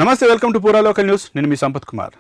నమస్తే, welcome to పూరా local news. నేను మీ సంపత్ కుమార్.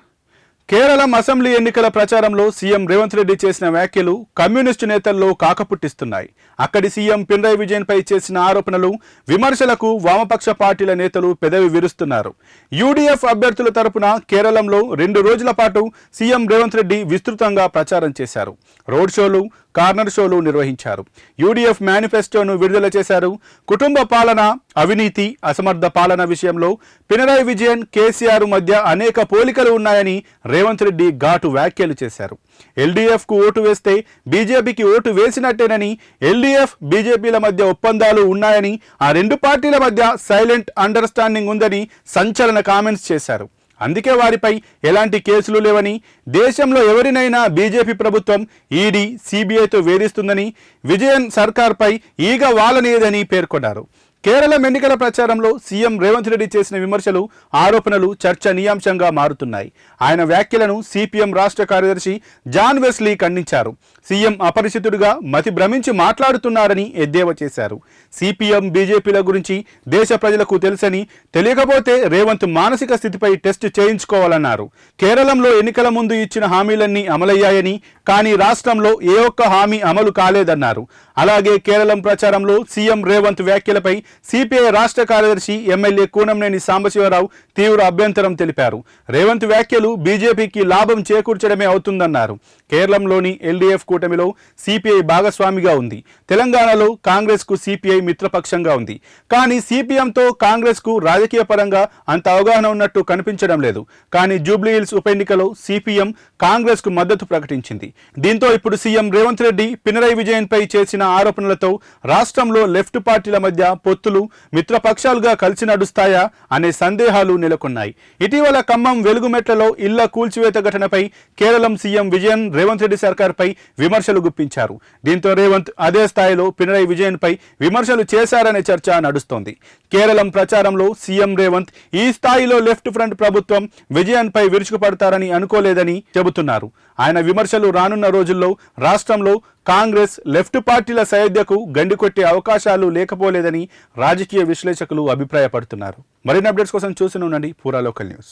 కేరళం అసెంబ్లీ ఎన్నికల ప్రచారంలో సీఎం రేవంత్ రెడ్డి చేసిన వ్యాఖ్యలు కమ్యూనిస్టు నేతల్లో కాకపుట్టిస్తున్నాయి. అక్కడి సీఎం పినరయి విజయన్ పై చేసిన ఆరోపణలు, విమర్శలకు వామపక్ష పార్టీల నేతలు పెదవి విరుస్తున్నారు. యూడీఎఫ్ అభ్యర్థుల తరపున కేరళంలో 2 రోజుల పాటు సీఎం రేవంత్ రెడ్డి విస్తృతంగా ప్రచారం చేశారు. రోడ్ షోలు, కార్నర్ షోలు నిర్వహించారు. యూడీఎఫ్ మేనిఫెస్టోను విడుదల చేశారు. కుటుంబ పాలన, అవినీతి, అసమర్థ పాలన విషయంలో పినరయి విజయన్, కేసీఆర్ మధ్య అనేక పోలికలు ఉన్నాయని రేవంత్ రెడ్డి ఘాటు వ్యాఖ్యలు చేశారు. ఎల్డీఎఫ్ కు ఓటు వేస్తే బీజేపీకి ఓటు వేసినట్టేనని, ఎల్డీఎఫ్ బీజేపీల మధ్య ఒప్పందాలు ఉన్నాయని, ఆ 2 పార్టీల మధ్య సైలెంట్ అండర్స్టాండింగ్ ఉందని సంచలన కామెంట్స్ చేశారు. అందుకే వారిపై ఎలాంటి కేసులు లేవని, దేశంలో ఎవరినైనా బీజేపీ ప్రభుత్వం ఈడీ, సిబిఐతో వేధిస్తుందని, విజయన్ సర్కార్పై ఈగ వాలనేదని పేర్కొన్నారు. కేరళం ఎన్నికల ప్రచారంలో సీఎం రేవంత్ రెడ్డి చేసిన విమర్శలు, ఆరోపణలు చర్చనీయాంశంగా మారుతున్నాయి. ఆయన వ్యాఖ్యలను సిపిఎం రాష్ట్ర కార్యదర్శి జాన్ వెస్లీ ఖండించారు. సీఎం అపరిచితుడిగా మతి భ్రమించి మాట్లాడుతున్నారని ఎద్దేవా చేశారు. సిపిఎం, బీజేపీల గురించి దేశ ప్రజలకు తెలుసని, తెలియకపోతే రేవంత్ మానసిక స్థితిపై టెస్ట్ చేయించుకోవాలన్నారు. కేరళంలో ఎన్నికల ముందు ఇచ్చిన హామీలన్నీ అమలయ్యాయని, కానీ రాష్ట్రంలో ఏ ఒక్క హామీ అమలు కాలేదన్నారు. అలాగే కేరళం ప్రచారంలో సీఎం రేవంత్ వ్యాఖ్యలపై సిపిఐ రాష్ట్ర కార్యదర్శి ఎమ్మెల్యే కూనంనేని సాంబశివరావు తీవ్ర అభ్యంతరం తెలిపారు. రేవంత్ వ్యాఖ్యలు బీజేపీకి లాభం చేకూర్చడమే అవుతుందన్నారు. కేరళంలోని ఎల్డీఎఫ్ కూటమిలో సిపిఐ భాగస్వామిగా ఉంది. తెలంగాణలో కాంగ్రెస్ కు సిపిఐ మిత్రపక్షంగా ఉంది. కానీ సిపిఎంతో కాంగ్రెస్ కు రాజకీయ పరంగా అంత అవగాహన ఉన్నట్టు కనిపించడం లేదు. కానీ జూబ్లీహిల్స్ ఉప ఎన్నికలో సిపిఎం కాంగ్రెస్ కు మద్దతు ప్రకటించింది. దీంతో ఇప్పుడు సీఎం రేవంత్ రెడ్డి పినరయి విజయన్ పై చేసిన ఆరోపణలతో రాష్ట్రంలో లెఫ్ట్ పార్టీల మధ్య పొత్తులు మిత్రపక్షాలుగా కలిసి నడుస్తాయా అనే సందేహాలు నెలకొన్నాయి. ఇటీవల ఖమ్మం వెలుగుమెట్లలో ఇళ్ల కూల్చివేత ఘటనపై కేరళం సీఎం విజయన్ రేవంత్ రెడ్డి సర్కార్పై విమర్శలు గుప్పించారు. దీంతో రేవంత్ అదే స్థాయిలో పినరయి విజయన్ పై విమర్శలు చేశారనే చర్చ నడుస్తోంది. కేరళం ప్రచారంలో సీఎం రేవంత్ ఈ స్థాయిలో లెఫ్ట్ ఫ్రంట్ ప్రభుత్వం విజయన్ పై విరుచుకుపడతారని అనుకోలేదని చెబుతున్నారు. ఆయన విమర్శలు రానున్న రోజుల్లో రాష్ట్రంలో కాంగ్రెస్, లెఫ్ట్ పార్టీల సయోధ్యకు గండికొట్టే అవకాశాలు లేకపోలేదని రాజకీయ విశ్లేషకులు అభిప్రాయపడుతున్నారు. మరిన్ని అప్డేట్స్ కోసం చూస్తూనే ఉండండి పూరా లోకల్ న్యూస్.